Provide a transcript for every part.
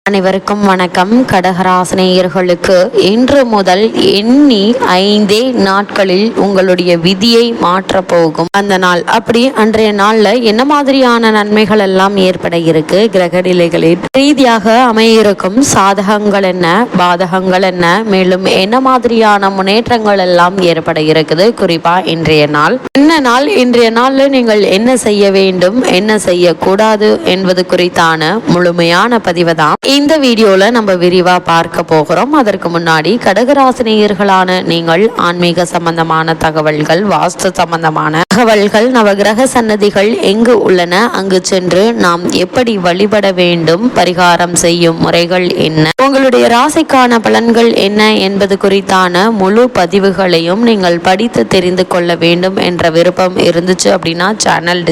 அனைவருக்கும் வணக்கம். கடகராசினியர்களுக்கு இன்று முதல் எண்ணி 5 நாட்களில் உங்களுடைய விதியை மாற்ற போகும் அந்த நாள். அப்படி அன்றைய நாள்ல என்ன மாதிரியான நன்மைகள் எல்லாம் ஏற்பட இருக்கு, கிரக நிலைகளில் ரீதியாக அமையிருக்கும் சாதகங்கள் என்ன, பாதகங்கள் என்ன, மேலும் என்ன மாதிரியான முன்னேற்றங்கள் எல்லாம் ஏற்பட இருக்குது, குறிப்பா இன்றைய நாள் என்ன நாள், இன்றைய நாள்ல நீங்கள் என்ன செய்ய வேண்டும், என்ன செய்யக்கூடாது என்பது குறித்தான முழுமையான பதிவு தான் இந்த வீடியோல நம்ம விரிவா பார்க்க போகிறோம். அதற்கு முன்னாடி கடகராசினியர்களான நீங்கள் ஆன்மீக சம்பந்தமான தகவல்கள், வாஸ்து சம்பந்தமான தகவல்கள், நவகிரக சன்னதிகள் எங்கு உள்ளன, அங்கு சென்று நாம் எப்படி வழிபட வேண்டும், பரிகாரம் செய்யும் முறைகள் என்ன, உங்களுடைய ராசிக்கான பலன்கள் என்ன என்பது குறித்தான முழு பதிவுகளையும் நீங்கள் படித்து தெரிந்து கொள்ள வேண்டும் என்ற விருப்பம் இருந்துச்சு அப்படின்னா சேனல்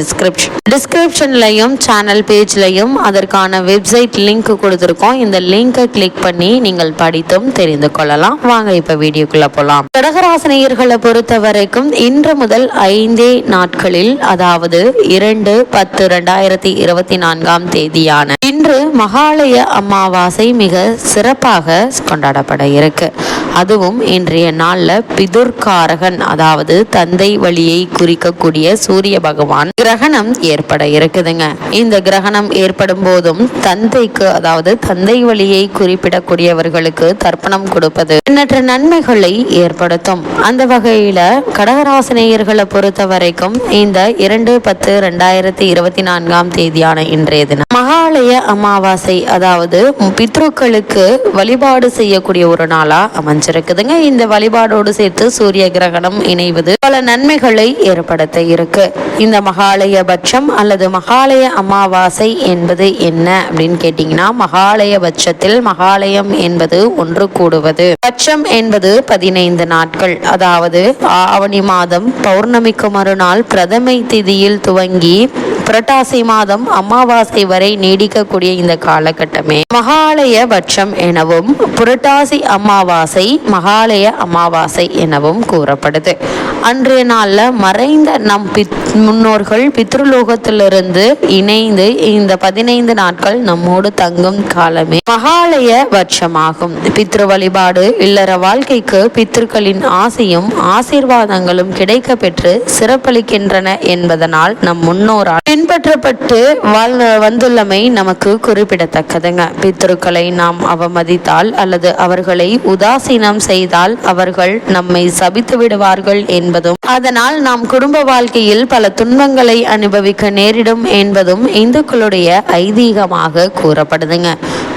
டிஸ்கிரிப்ஷன்லையும் சேனல் பேஜ்லையும் அதற்கான வெப்சைட் லிங்க் கொடுத்துருக்கோம். இந்த லிங்கை கிளிக் பண்ணி நீங்கள் படித்தும் தெரிந்து கொள்ளலாம். வாங்க இப்ப வீடியோக்குள்ள போலாம். கடகராசினியர்களை பொறுத்த வரைக்கும் இன்று முதல் 5 நாட்களில், அதாவது 2/10/2024 தேதியான இன்று மகாலய அமாவாசை மிக சிறப்பாக கொண்டாடப்பட இருக்கு. அதுவும் இன்றைய நாள்ல பிதுர்காரகன், அதாவது தந்தை வழியை குறிக்கக்கூடிய சூரிய பகவான் கிரகணம் ஏற்பட இருக்குதுங்க. இந்த கிரகணம் ஏற்படும் போதும் தந்தைக்கு, அதாவது தந்தை வழியை குறிப்பிடக்கூடியவர்களுக்கு தர்ப்பணம் கொடுப்பது எண்ணற்ற நன்மைகளை ஏற்படுத்தும். அந்த வகையில கடகராசினியர்களை பொறுத்த வரைக்கும் இந்த 2/10/2024 தேதியான இன்றைய தினம் மகாலய அமாவாசை, அதாவது பித்ருக்களுக்கு வழிபாடு செய்யக்கூடிய ஒரு நாளா அமைஞ்சிருக்குதுங்க. இந்த வழிபாடோடு சேர்த்து சூரிய கிரகணம் இணைவது பல நன்மைகளை ஏற்படுத்த இருக்கு. இந்த மகாலய பட்சம் அல்லது மகாலய அமாவாசை என்பது என்ன அப்படின்னு கேட்டீங்கன்னா, மகாலய பட்சத்தில் மகாலயம் என்பது ஒன்று கூடுவது, பட்சம் என்பது 15 நாட்கள், அதாவது ஆவணி மாதம் பௌர்ணமிக்கு மறுநாள் பிரதமை திதியில் துவங்கி புரட்டாசி மாதம் அமாவாசை வரை நீடிக்கக்கூடிய இந்த காலகட்டமே மகாலய பட்சம் எனவும், புரட்டாசி அமாவாசை மகாலய அமாவாசை எனவும் கூறப்படுது. அன்றைய நாள்ல மறைந்த நம் முன்னோர்கள் பித்ருலோகத்திலிருந்து இணைந்து இந்த 15 நாட்கள் நம்மோடு தங்கும் காலமே மகாலய பட்சமாகும். பித்ரு வழிபாடு இல்லற வாழ்க்கைக்கு பித்ருக்களின் ஆசையும் ஆசீர்வாதங்களும் கிடைக்க பெற்று சிறப்பளிக்கின்றன என்பதனால் நம் முன்னோரால் பின்பற்றப்பட்டு வந்துள்ளமை நமக்கு குறிப்பிடத்தக்கதுங்க. பித்ருக்களை நாம் அவமதித்தால் அல்லது அவர்களை உதாசீனம் செய்தால் அவர்கள் நம்மை சபித்து விடுவார்கள் என்பதும், அதனால் நாம் குடும்ப வாழ்க்கையில் பல துன்பங்களை அனுபவிக்க நேரிடும் என்பதும் இந்துக்களுடைய ஐதீகமாக கூறப்படுதுங்க.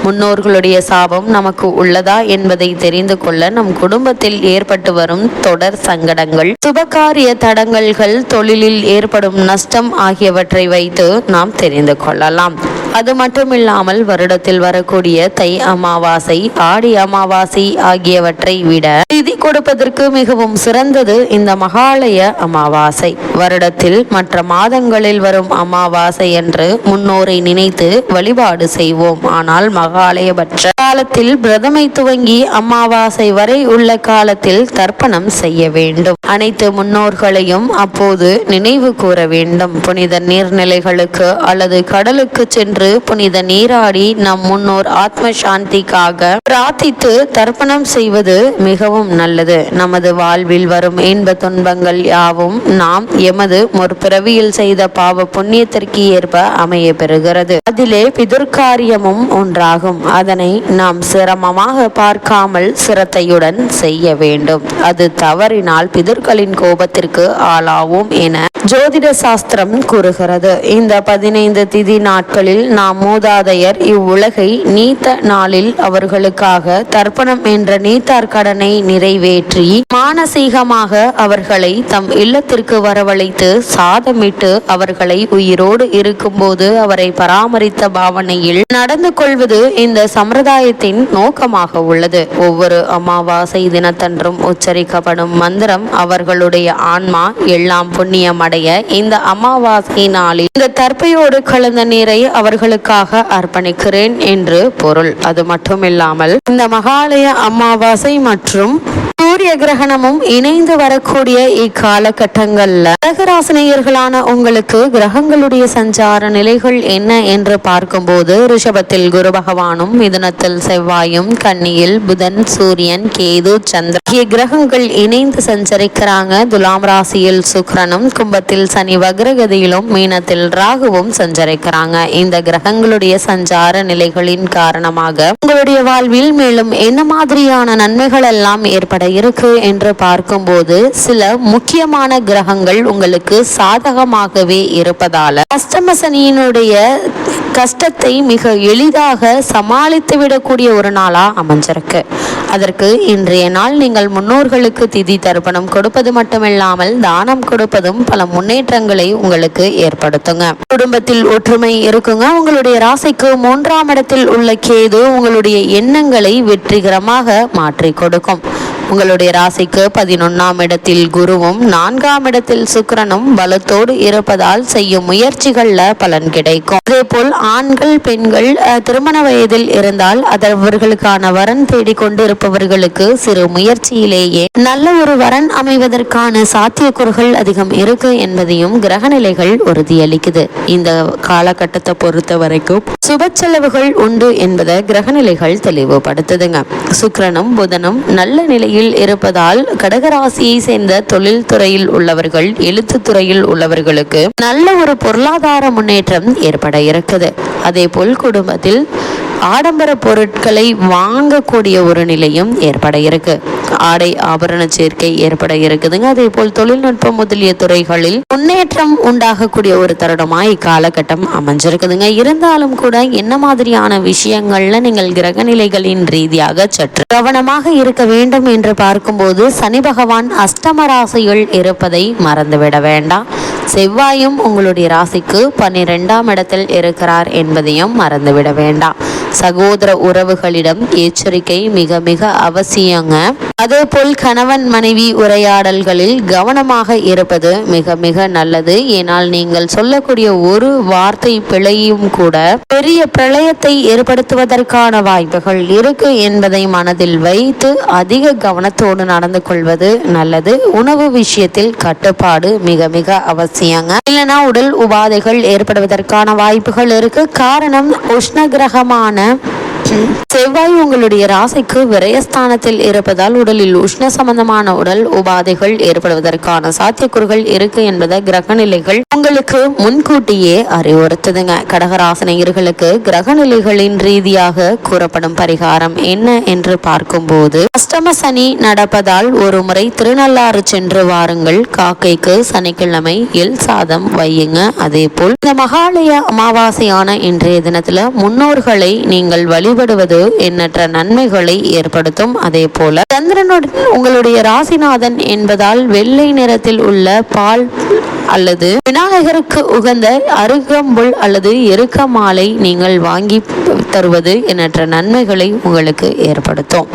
முன்னோர்களுடைய சாபம் நமக்கு உள்ளதா என்பதை தெரிந்து கொள்ள நம் குடும்பத்தில் ஏற்பட்டு வரும் தொடர் சங்கடங்கள், சுபகாரிய தடங்கல்கள், தொழிலில் ஏற்படும் நஷ்டம் ஆகியவற்றை வைத்து நாம் தெரிந்து கொள்ளலாம். அது மட்டுமில்லாமல் வருடத்தில் வரக்கூடிய தை அமாவாசை, ஆடி அமாவாசை ஆகியவற்றை விட திதி கொடுப்பதற்கு மிகவும் சிறந்தது இந்த மகாலய அமாவாசை. வருடத்தில் மற்ற மாதங்களில் வரும் அமாவாசை என்று முன்னோரை நினைத்து வழிபாடு செய்வோம். ஆனால் மகாலயபட்ச காலத்தில் பிரதமை துவங்கி அமாவாசை வரை உள்ள காலத்தில் தர்ப்பணம் செய்ய வேண்டும். அனைத்து முன்னோர்களையும் அப்போது நினைவு கூற வேண்டும். புனித நீர்நிலைகளுக்கு அல்லது கடலுக்கு சென்று புனித நீராடி நம் முன்னோர் ஆத்ம சாந்திக்காக பிரார்த்தித்து தர்ப்பணம் செய்வது மிகவும் நல்லது. நமது வாழ்வில் வரும் இன்ப துன்பங்கள் யாவும் நாம் எமது முற்பிறவியில் செய்த பாவ புண்ணியத்திற்கு ஏற்ப அமைய பெறுகிறது. அதிலே பிதுர்காரியமும் ஒன்றாகும். அதனை நாம் சிரமமாக பார்க்காமல் சிரத்தையுடன் செய்ய வேண்டும். அது தவறினால் பிதுர்களின் கோபத்திற்கு ஆளாவோம் என ஜோதிட சாஸ்திரம் கூறுகிறது. இந்த 15 திதி நாட்களில் நாம் மூதாதையர் இவ்வுலகை நீத்த நாளில் அவர்களுக்காக தர்ப்பணம் என்ற நீத்தார் கடனை நிறைவேற்றி மானசீகமாக அவர்களை தம் இல்லத்திற்கு வரவழைத்து சாதமிட்டு அவர்களை உயிரோடு இருக்கும்போது அவரை பராமரித்த பாவனையில் நடந்து கொள்வது இந்த சம்பிரதாயத்தின் நோக்கமாக உள்ளது. ஒவ்வொரு அமாவாசை தினத்தன்றும் உச்சரிக்கப்படும் மந்திரம் அவர்களுடைய ஆன்மா எல்லாம் புண்ணியம் அடைய இந்த அமாவாசை நாளில் இந்த தர்ப்பையோடு கலந்த நீரை அவர்களுக்காக அர்ப்பணிக்கிறேன் என்று பொருள். அது மட்டுமில்லாமல் இந்த மகாலய அமாவாசை மற்றும் சூரிய கிரகணமும் இணைந்து வரக்கூடிய இக்காலகட்டங்கள்ல கடகராசினியர்களான உங்களுக்கு கிரகங்களுடைய சஞ்சார நிலைகள் என்ன என்று பார்க்கும்போது ரிஷபத்தில் குரு பகவானும், மிதுனத்தில் செவ்வாயும், கன்னியில் புதன், சூரியன், கேது, சந்திரன் ஆகிய கிரகங்கள் இணைந்து சஞ்சரிக்கிறாங்க. துலாம் ராசியில் சுக்கிரனும், கும்பத்தில் சனி வக்ரகதியிலும், மீனத்தில் ராகுவும் சஞ்சரிக்கிறாங்க. இந்த கிரகங்களுடைய சஞ்சார நிலைகளின் காரணமாக உங்களுடைய வாழ்வில் மேலும் என்ன மாதிரியான நன்மைகள் எல்லாம் ஏற்பட இருக்கு என்று பார்க்கும்போது சில முக்கியமான கிரகங்கள் உங்களுக்கு சாதகமாகவே இருப்பதால அஷ்டம சனியினுடைய கஷ்டத்தை மிக எளிதாக சமாளித்து விடக்கூடிய ஒரு நாளா அமைஞ்சிருக்கு. அதற்கு இன்றைய நாள் நீங்கள் முன்னோர்களுக்கு திதி தர்ப்பணம் கொடுப்பது மட்டுமில்லாமல் தானம் கொடுப்பதும் பல முன்னேற்றங்களை உங்களுக்கு ஏற்படுத்துங்க. குடும்பத்தில் ஒற்றுமை இருக்குங்க. உங்களுடைய ராசிக்கு 3ஆம் இடத்தில் உள்ள கேது உங்களுடைய எண்ணங்களை வெற்றிகரமாக மாற்றி கொடுக்கும். உங்களுடைய ராசிக்கு 11ஆம் இடத்தில் குருவும் 4ஆம் இடத்தில் சுக்கிரனும் பலத்தோடு இருப்பதால் செய்யும் முயற்சிகள்ல பலன் கிடைக்கும். அதே போல் ஆண்கள் பெண்கள் திருமண வயதில் இருந்தால் அவர்களுக்கான வரன் தேடிக்கொண்டு இருப்பவர்களுக்கு சிறு முயற்சியிலேயே நல்ல ஒரு வரன் அமைவதற்கான சாத்தியக்கூறுகள் அதிகம் இருக்கு என்பதையும் கிரகநிலைகள் உறுதியளிக்குது. இந்த காலகட்டத்தை பொறுத்த வரைக்கும் சுப செலவுகள் உண்டு என்பதை கிரகநிலைகள் தெளிவுபடுத்துதுங்க. சுக்கிரனும் புதனும் நல்ல நிலையில் இருப்பதால் கடகராசியை சேர்ந்த தொழில் துறையில் உள்ளவர்கள், எழுத்து துறையில் உள்ளவர்களுக்கு நல்ல ஒரு பொருளாதார முன்னேற்றம் ஏற்பட இருக்குது. அதே போல் குடும்பத்தில் ஆடம்பர பொருட்களை வாங்கக்கூடிய ஒரு நிலையும் ஏற்பட இருக்கு. ஆடை ஆபரண சேர்க்கை ஏற்பட இருக்குதுங்க. அதே போல் தொழில்நுட்பம் முதலிய துறைகளில் முன்னேற்றம் உண்டாகக்கூடிய ஒரு தருணமாய் இக்காலகட்டம் அமைஞ்சிருக்குதுங்க. இருந்தாலும் கூட என்ன மாதிரியான விஷயங்கள்ல நீங்கள் கிரகநிலைகளின் ரீதியாக சற்று கவனமாக இருக்க வேண்டும் என்று பார்க்கும்போது சனி பகவான் அஷ்டம ராசியில் இருப்பதை மறந்துவிட வேண்டாம். செவ்வாயும் உங்களுடைய ராசிக்கு 12ஆம் இடத்தில் இருக்கிறார் என்பதையும் மறந்துவிட வேண்டாம். சகோதர உறவுகளிடம் எச்சரிக்கை மிக மிக அவசியங்க. அதே போல் கணவன் மனைவி உரையாடல்களில் கவனமாக இருப்பது மிக மிக நல்லது. ஏனால் நீங்கள் சொல்லக்கூடிய ஒரு வார்த்தை பிழையும் கூட பெரிய பிரளயத்தை ஏற்படுத்துவதற்கான வாய்ப்புகள் இருக்கு என்பதை மனதில் வைத்து அதிக கவனத்தோடு நடந்து கொள்வது நல்லது. உணவு விஷயத்தில் கட்டுப்பாடு மிக மிக அவசியங்க. இல்லைனா உடல் உபாதைகள் ஏற்படுவதற்கான வாய்ப்புகள் இருக்கு. காரணம் உஷ்ண கிரகமான செவ்வாய் உங்களுடைய ராசிக்கு விரயஸ்தானத்தில் இருப்பதால் உடலில் உஷ்ண சம்பந்தமான உடல் உபாதைகள் ஏற்படுவதற்கான சாத்தியக்கூறுகள் இருக்கு என்பதை கிரகநிலைகள் உங்களுக்கு முன்கூட்டியே அறிவுறுத்துதுங்க. கடகராசினியர்களுக்கு கிரகநிலைகளின் ரீதியாக கூறப்படும் பரிகாரம் என்ன என்று பார்க்கும்போது அஷ்டம சனி நடப்பதால் ஒரு முறை திருநள்ளாறு சென்று வாருங்கள். காக்கைக்கு சனிக்கிழமை எல் சாதம் வையுங்க. அதே போல் இந்த மகாலய அமாவாசையான இன்றைய தினத்துல முன்னோர்களை நீங்கள் வழிபடுவது எண்ணற்ற நன்மைகளை ஏற்படுத்தும். அதே போல சந்திரனுடன் உங்களுடைய ராசிநாதன் என்பதால் வெள்ளை நிறத்தில் உள்ள பால் அல்லது விநாயகருக்கு உகந்த அருகம்புல் அல்லது எருக்க மாலை நீங்கள் வாங்கி தருவது எண்ணற்ற நன்மைகளை உங்களுக்கு ஏற்படுத்தும்.